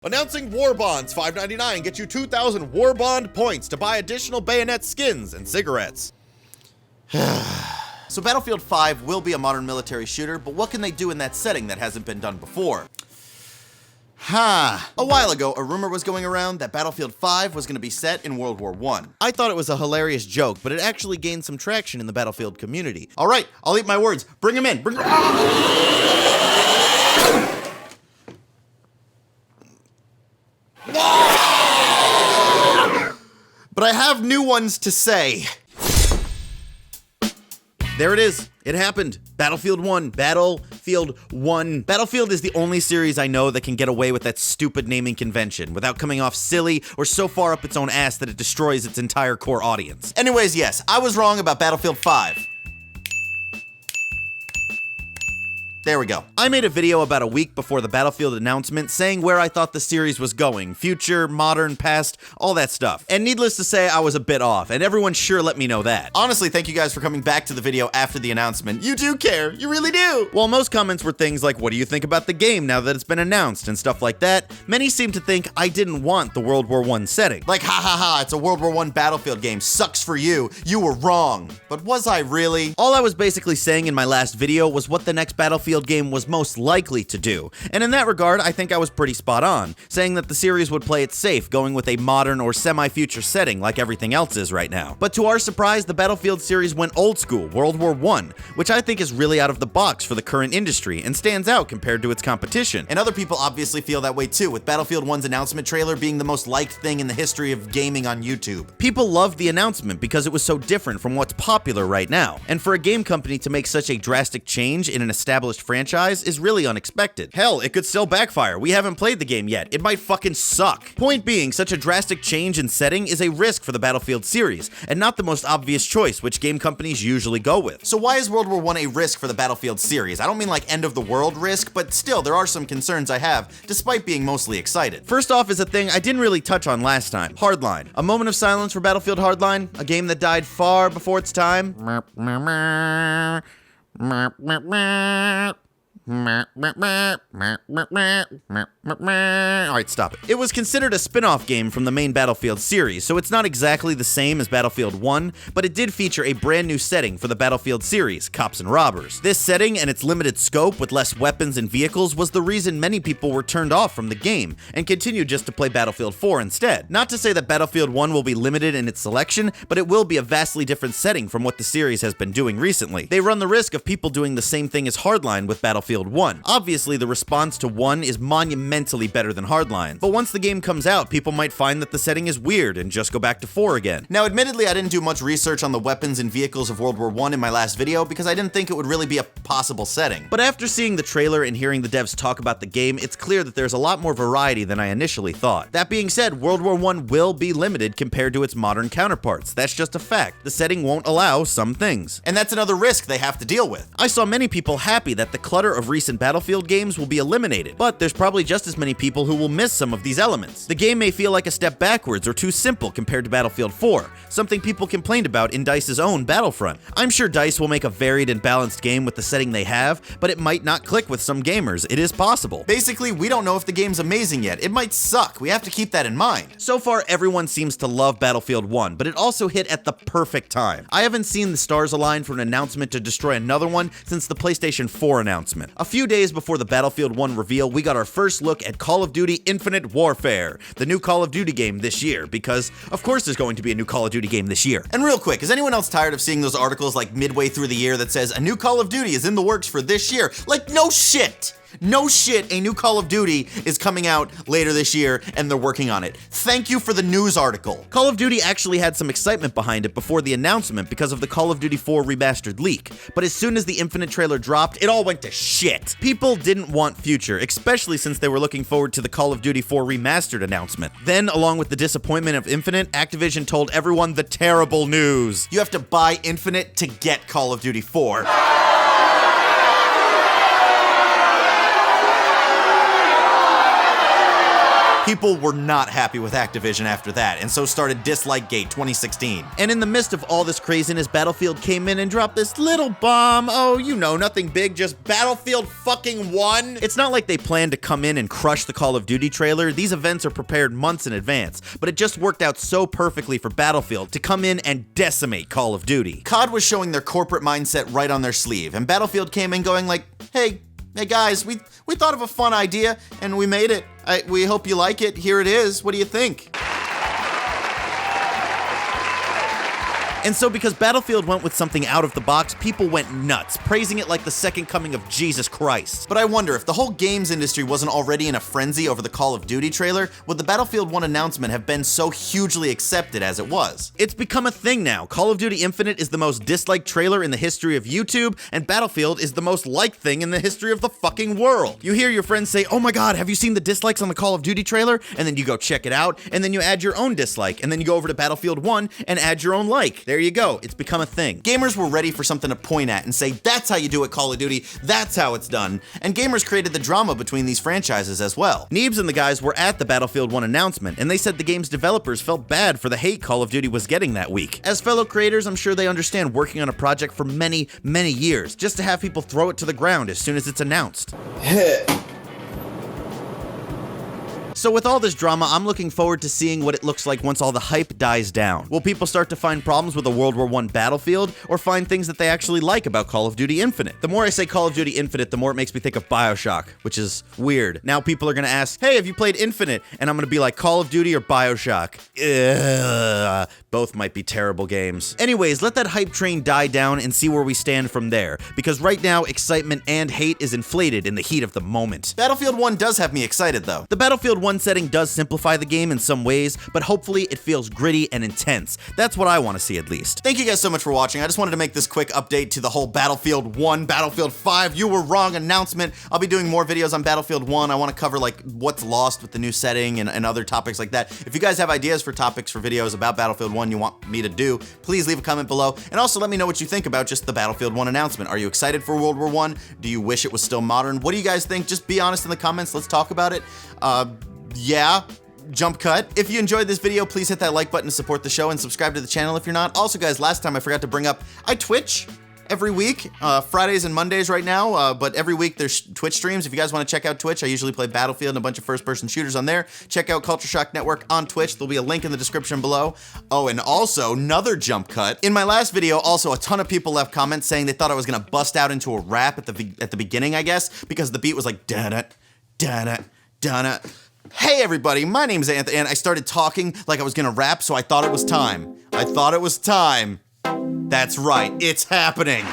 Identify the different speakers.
Speaker 1: Announcing War Bonds, $5.99 get you 2,000 War Bond points to buy additional bayonet skins and cigarettes.
Speaker 2: So Battlefield 5 will be a modern military shooter, but what can they do in that setting that hasn't been done before? A while ago, a rumor was going around that Battlefield 5 was going to be set in World War I.
Speaker 1: I thought it was a hilarious joke, but it actually gained some traction in the Battlefield community.
Speaker 2: All right, I'll eat my words. Bring him in. But I have new ones to say.
Speaker 1: There it is. It happened. Battlefield 1. Battlefield 1. Battlefield is the only series I know that can get away with that stupid naming convention without coming off silly or so far up its own ass that it destroys its entire core audience.
Speaker 2: Anyways, yes, I was wrong about Battlefield 5. There we go.
Speaker 1: I made a video about a week before the Battlefield announcement saying where I thought the series was going. Future, modern, past, all that stuff. And needless to say, I was a bit off, and everyone sure let me know that.
Speaker 2: Honestly, thank you guys for coming back to the video after the announcement. You do care. You really do.
Speaker 1: While most comments were things like, what do you think about the game now that it's been announced, and stuff like that, many seem to think I didn't want the World War I setting.
Speaker 2: Like, ha ha ha, it's a World War I Battlefield game. Sucks for you. You were wrong. But was I really?
Speaker 1: All I was basically saying in my last video was what the next Battlefield game was most likely to do, and in that regard, I think I was pretty spot on, saying that the series would play it safe, going with a modern or semi-future setting like everything else is right now. But to our surprise, the Battlefield series went old school, World War I, which I think is really out of the box for the current industry and stands out compared to its competition.
Speaker 2: And other people obviously feel that way too, with Battlefield 1's announcement trailer being the most liked thing in the history of gaming on YouTube.
Speaker 1: People loved the announcement because it was so different from what's popular right now, and for a game company to make such a drastic change in an established franchise is really unexpected. Hell, it could still backfire. We haven't played the game yet. It might fucking suck. Point being, such a drastic change in setting is a risk for the Battlefield series, and not the most obvious choice, which game companies usually go with.
Speaker 2: So why is World War I a risk for the Battlefield series? I don't mean like end of the world risk, but still, there are some concerns I have, despite being mostly excited.
Speaker 1: First off is a thing I didn't really touch on last time. Hardline. A moment of silence for Battlefield Hardline, a game that died far before its time. Alright, stop it. It was considered a spin-off game from the main Battlefield series, so it's not exactly the same as Battlefield 1, but it did feature a brand new setting for the Battlefield series, Cops and Robbers. This setting and its limited scope with less weapons and vehicles was the reason many people were turned off from the game and continued just to play Battlefield 4 instead. Not to say that Battlefield 1 will be limited in its selection, but it will be a vastly different setting from what the series has been doing recently. They run the risk of people doing the same thing as Hardline with Battlefield 1. Obviously, the response to 1 is monumentally better than Hardline, but once the game comes out, people might find that the setting is weird and just go back to 4 again.
Speaker 2: Now, admittedly, I didn't do much research on the weapons and vehicles of World War I in my last video because I didn't think it would really be a possible setting.
Speaker 1: But after seeing the trailer and hearing the devs talk about the game, it's clear that there's a lot more variety than I initially thought. That being said, World War I will be limited compared to its modern counterparts. That's just a fact. The setting won't allow some things.
Speaker 2: And that's another risk they have to deal with.
Speaker 1: I saw many people happy that the clutter of recent Battlefield games will be eliminated, but there's probably just as many people who will miss some of these elements. The game may feel like a step backwards or too simple compared to Battlefield 4, something people complained about in DICE's own Battlefront. I'm sure DICE will make a varied and balanced game with the setting they have, but it might not click with some gamers. It is possible.
Speaker 2: Basically, we don't know if the game's amazing yet. It might suck. We have to keep that in mind.
Speaker 1: So far, everyone seems to love Battlefield 1, but it also hit at the perfect time. I haven't seen the stars align for an announcement to destroy another one since the PlayStation 4 announcement. A few days before the Battlefield 1 reveal, we got our first look at Call of Duty Infinite Warfare, the new Call of Duty game this year, because of course there's going to be a new Call of Duty game this year.
Speaker 2: And real quick, is anyone else tired of seeing those articles like midway through the year that says a new Call of Duty is in the works for this year? Like, no shit! No shit, a new Call of Duty is coming out later this year and they're working on it. Thank you for the news article.
Speaker 1: Call of Duty actually had some excitement behind it before the announcement because of the Call of Duty 4 remastered leak, but as soon as the Infinite trailer dropped, it all went to shit. People didn't want Future, especially since they were looking forward to the Call of Duty 4 remastered announcement. Then, along with the disappointment of Infinite, Activision told everyone the terrible news.
Speaker 2: You have to buy Infinite to get Call of Duty 4. People were not happy with Activision after that, and so started Dislikegate 2016.
Speaker 1: And in the midst of all this craziness, Battlefield came in and dropped this little bomb. Oh, you know, nothing big, just Battlefield fucking 1. It's not like they planned to come in and crush the Call of Duty trailer. These events are prepared months in advance, but it just worked out so perfectly for Battlefield to come in and decimate Call of Duty.
Speaker 2: COD was showing their corporate mindset right on their sleeve, and Battlefield came in going like, hey guys, we thought of a fun idea, and we made it. We hope you like it. Here it is. What do you think?
Speaker 1: And so because Battlefield went with something out of the box, people went nuts, praising it like the second coming of Jesus Christ.
Speaker 2: But I wonder, if the whole games industry wasn't already in a frenzy over the Call of Duty trailer, would the Battlefield 1 announcement have been so hugely accepted as it was?
Speaker 1: It's become a thing now. Call of Duty Infinite is the most disliked trailer in the history of YouTube, and Battlefield is the most liked thing in the history of the fucking world. You hear your friends say, oh my god, have you seen the dislikes on the Call of Duty trailer? And then you go check it out, and then you add your own dislike, and then you go over to Battlefield 1 and add your own like. There you go. It's become a thing.
Speaker 2: Gamers were ready for something to point at and say, that's how you do it, Call of Duty, that's how it's done. And gamers created the drama between these franchises as well.
Speaker 1: Neebs and the guys were at the Battlefield 1 announcement, and they said the game's developers felt bad for the hate Call of Duty was getting that week. As fellow creators, I'm sure they understand working on a project for many, many years, just to have people throw it to the ground as soon as it's announced. So with all this drama, I'm looking forward to seeing what it looks like once all the hype dies down. Will people start to find problems with a World War I Battlefield, or find things that they actually like about Call of Duty Infinite? The more I say Call of Duty Infinite, the more it makes me think of BioShock, which is weird. Now people are gonna ask, hey, have you played Infinite? And I'm gonna be like, Call of Duty or BioShock? Ugh. Both might be terrible games. Anyways, let that hype train die down and see where we stand from there, because right now, excitement and hate is inflated in the heat of the moment.
Speaker 2: Battlefield 1 does have me excited though.
Speaker 1: The Battlefield 1 setting does simplify the game in some ways, but hopefully it feels gritty and intense. That's what I want to see at least.
Speaker 2: Thank you guys so much for watching. I just wanted to make this quick update to the whole Battlefield 1, Battlefield 5, you were wrong announcement. I'll be doing more videos on Battlefield 1. I want to cover like what's lost with the new setting and other topics like that. If you guys have ideas for topics for videos about Battlefield 1 you want me to do, please leave a comment below. And also let me know what you think about just the Battlefield 1 announcement. Are you excited for World War I? Do you wish it was still modern? What do you guys think? Just be honest in the comments. Let's talk about it. Yeah. Jump cut. If you enjoyed this video, please hit that like button to support the show and subscribe to the channel if you're not. Also, guys, last time I forgot to bring up, I Twitch every week, Fridays and Mondays right now, but every week there's Twitch streams. If you guys want to check out Twitch, I usually play Battlefield and a bunch of first-person shooters on there. Check out Culture Shock Network on Twitch. There'll be a link in the description below. Oh, and also, another jump cut. In my last video, also, a ton of people left comments saying they thought I was gonna bust out into a rap at the beginning, I guess, because the beat was like, da-da, da-da, da-da. Hey everybody, my name's Anthony, and I started talking like I was gonna rap, so I thought it was time. That's right, it's happening.